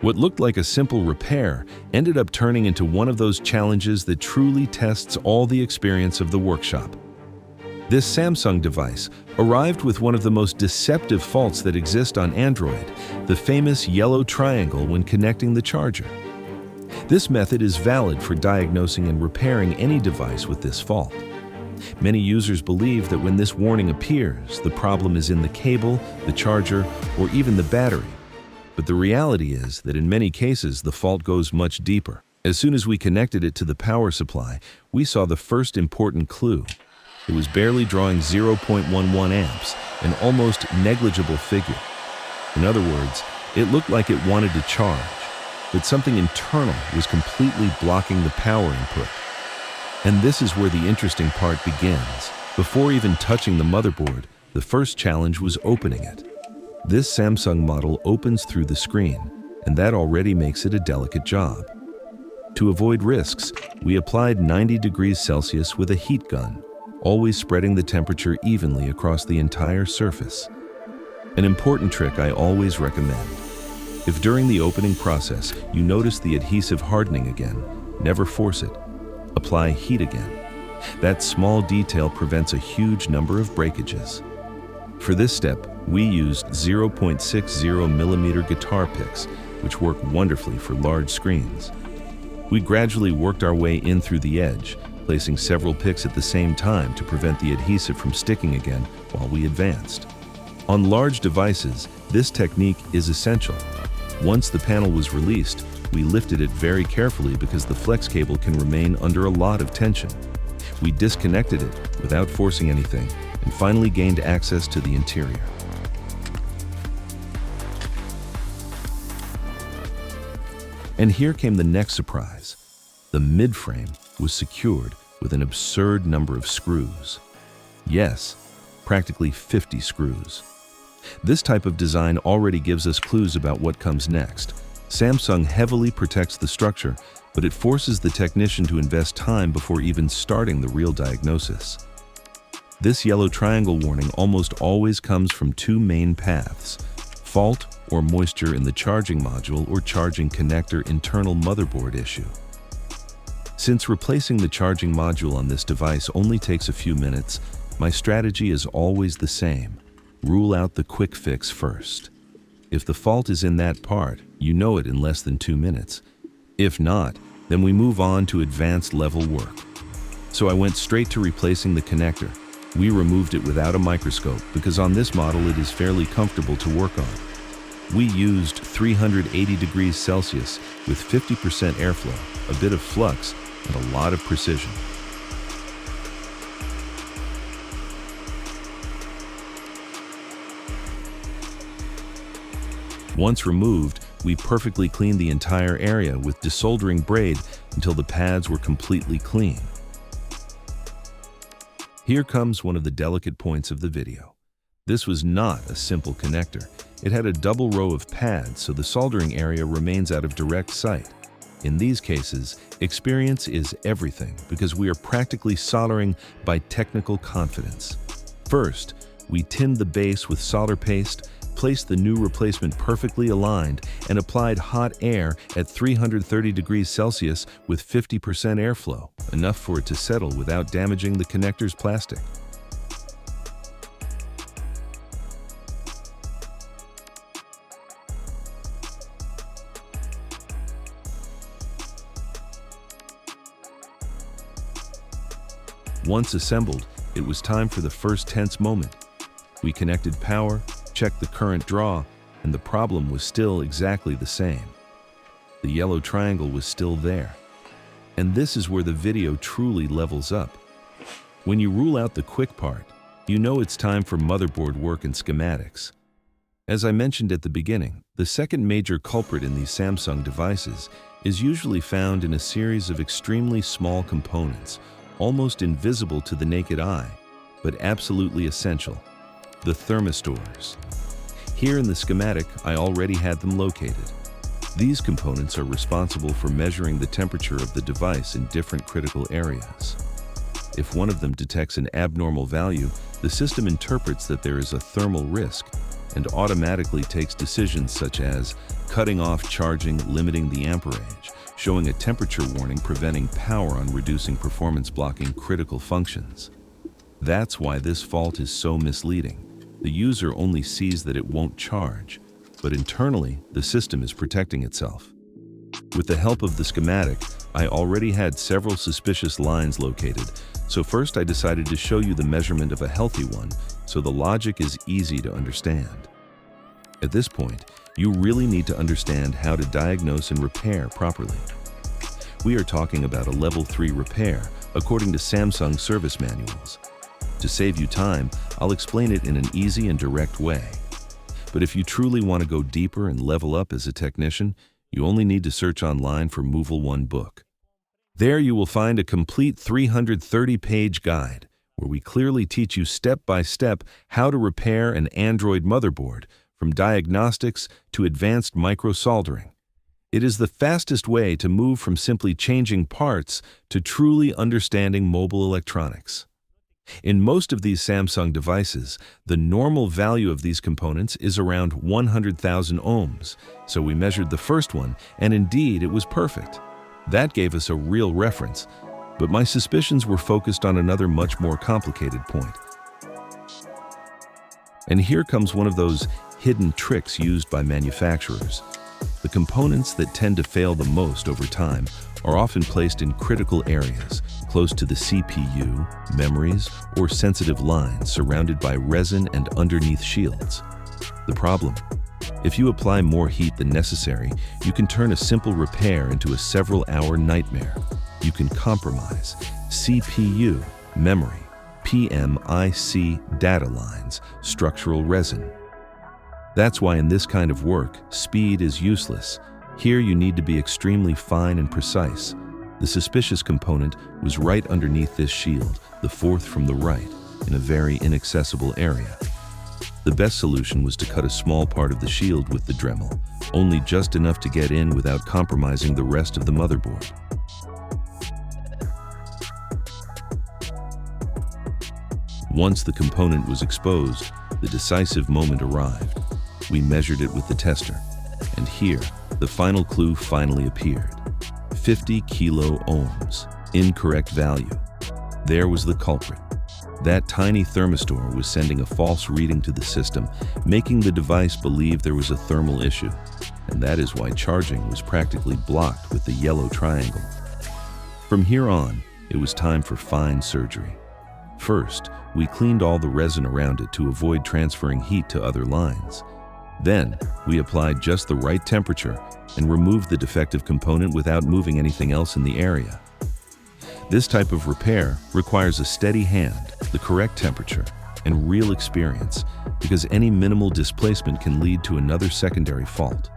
What looked like a simple repair ended up turning into one of those challenges that truly tests all the experience of the workshop. This Samsung device arrived with one of the most deceptive faults that exist on Android, the famous yellow triangle when connecting the charger. This method is valid for diagnosing and repairing any device with this fault. Many users believe that when this warning appears, the problem is in the cable, the charger, or even the battery. But the reality is that in many cases, the fault goes much deeper. As soon as we connected it to the power supply, we saw the first important clue. It was barely drawing 0.11 amps, an almost negligible figure. In other words, it looked like it wanted to charge, but something internal was completely blocking the power input. And this is where the interesting part begins. Before even touching the motherboard, the first challenge was opening it. This Samsung model opens through the screen, and that already makes it a delicate job. To avoid risks, we applied 90 degrees Celsius with a heat gun, always spreading the temperature evenly across the entire surface. An important trick I always recommend. If during the opening process you notice the adhesive hardening again, never force it. Apply heat again. That small detail prevents a huge number of breakages. For this step, we used 0.60 millimeter guitar picks, which work wonderfully for large screens. We gradually worked our way in through the edge, placing several picks at the same time to prevent the adhesive from sticking again while we advanced. On large devices, this technique is essential. Once the panel was released, we lifted it very carefully because the flex cable can remain under a lot of tension. We disconnected it without forcing anything and finally gained access to the interior. And here came the next surprise. The midframe was secured with an absurd number of screws. Yes, practically 50 screws. This type of design already gives us clues about what comes next. Samsung heavily protects the structure, but it forces the technician to invest time before even starting the real diagnosis. This yellow triangle warning almost always comes from two main paths: fault or moisture in the charging module or charging connector internal motherboard issue. Since replacing the charging module on this device only takes a few minutes, my strategy is always the same. Rule out the quick fix first. If the fault is in that part, you know it in less than 2 minutes. If not, then we move on to advanced level work. So I went straight to replacing the connector. We removed it without a microscope because on this model it is fairly comfortable to work on. We used 380 degrees Celsius with 50% airflow, a bit of flux, and a lot of precision. Once removed, we perfectly cleaned the entire area with desoldering braid until the pads were completely clean. Here comes one of the delicate points of the video. This was not a simple connector. It had a double row of pads, so the soldering area remains out of direct sight. In these cases, experience is everything because we are practically soldering by technical confidence. First, we tinned the base with solder paste, placed the new replacement perfectly aligned, and applied hot air at 330 degrees Celsius with 50% airflow, enough for it to settle without damaging the connector's plastic. Once assembled, it was time for the first tense moment. We connected power, checked the current draw, and the problem was still exactly the same. The yellow triangle was still there. And this is where the video truly levels up. When you rule out the quick part, you know it's time for motherboard work and schematics. As I mentioned at the beginning, the second major culprit in these Samsung devices is usually found in a series of extremely small components, almost invisible to the naked eye, but absolutely essential: the thermistors. Here in the schematic, I already had them located. These components are responsible for measuring the temperature of the device in different critical areas. If one of them detects an abnormal value, the system interprets that there is a thermal risk, and automatically takes decisions such as cutting off charging, limiting the amperage, showing a temperature warning, preventing power on, reducing performance, blocking critical functions. That's why this fault is so misleading. The user only sees that it won't charge, but internally, the system is protecting itself. With the help of the schematic, I already had several suspicious lines located, so first I decided to show you the measurement of a healthy one, so the logic is easy to understand. At this point, you really need to understand how to diagnose and repair properly. We are talking about a level 3 repair, according to Samsung service manuals. To save you time, I'll explain it in an easy and direct way. But if you truly want to go deeper and level up as a technician, you only need to search online for Moval 1 book. There you will find a complete 330-page guide where we clearly teach you step-by-step how to repair an Android motherboard, from diagnostics to advanced micro-soldering. It is the fastest way to move from simply changing parts to truly understanding mobile electronics. In most of these Samsung devices, the normal value of these components is around 100,000 ohms, so we measured the first one, and indeed it was perfect. That gave us a real reference, but my suspicions were focused on another much more complicated point. And here comes one of those hidden tricks used by manufacturers. The components that tend to fail the most over time are often placed in critical areas, close to the CPU, memories, or sensitive lines surrounded by resin and underneath shields. The problem? If you apply more heat than necessary, you can turn a simple repair into a several-hour nightmare. You can compromise CPU, memory, PMIC data lines, structural resin. That's why in this kind of work, speed is useless. Here you need to be extremely fine and precise. The suspicious component was right underneath this shield, the fourth from the right, in a very inaccessible area. The best solution was to cut a small part of the shield with the Dremel, only just enough to get in without compromising the rest of the motherboard. Once the component was exposed, the decisive moment arrived. We measured it with the tester, and here, the final clue finally appeared. 50 kilo ohms, incorrect value. There was the culprit. That tiny thermistor was sending a false reading to the system, making the device believe there was a thermal issue, and that is why charging was practically blocked with the yellow triangle. From here on, it was time for fine surgery. First, we cleaned all the resin around it to avoid transferring heat to other lines. Then, we applied just the right temperature and removed the defective component without moving anything else in the area. This type of repair requires a steady hand, the correct temperature, and real experience, because any minimal displacement can lead to another secondary fault.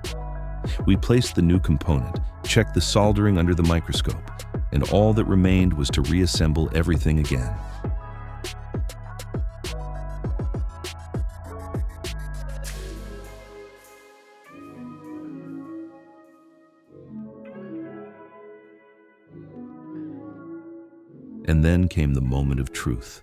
We placed the new component, checked the soldering under the microscope, and all that remained was to reassemble everything again. And then came the moment of truth.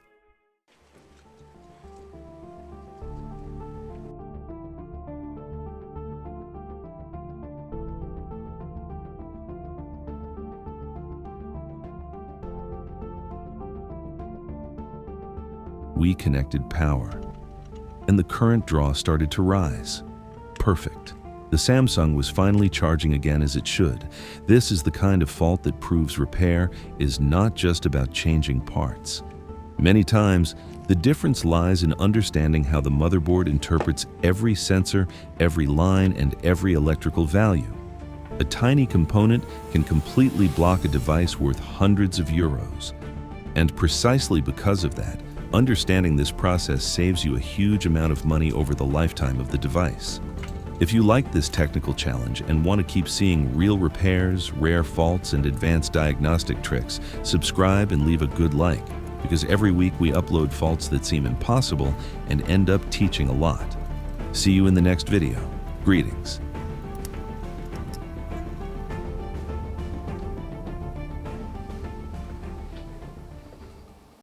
We connected power, and the current draw started to rise. Perfect. The Samsung was finally charging again as it should. This is the kind of fault that proves repair is not just about changing parts. Many times, the difference lies in understanding how the motherboard interprets every sensor, every line, and every electrical value. A tiny component can completely block a device worth hundreds of euros. And precisely because of that, understanding this process saves you a huge amount of money over the lifetime of the device. If you like this technical challenge and want to keep seeing real repairs, rare faults, and advanced diagnostic tricks, subscribe and leave a good like, because every week we upload faults that seem impossible and end up teaching a lot. See you in the next video. Greetings.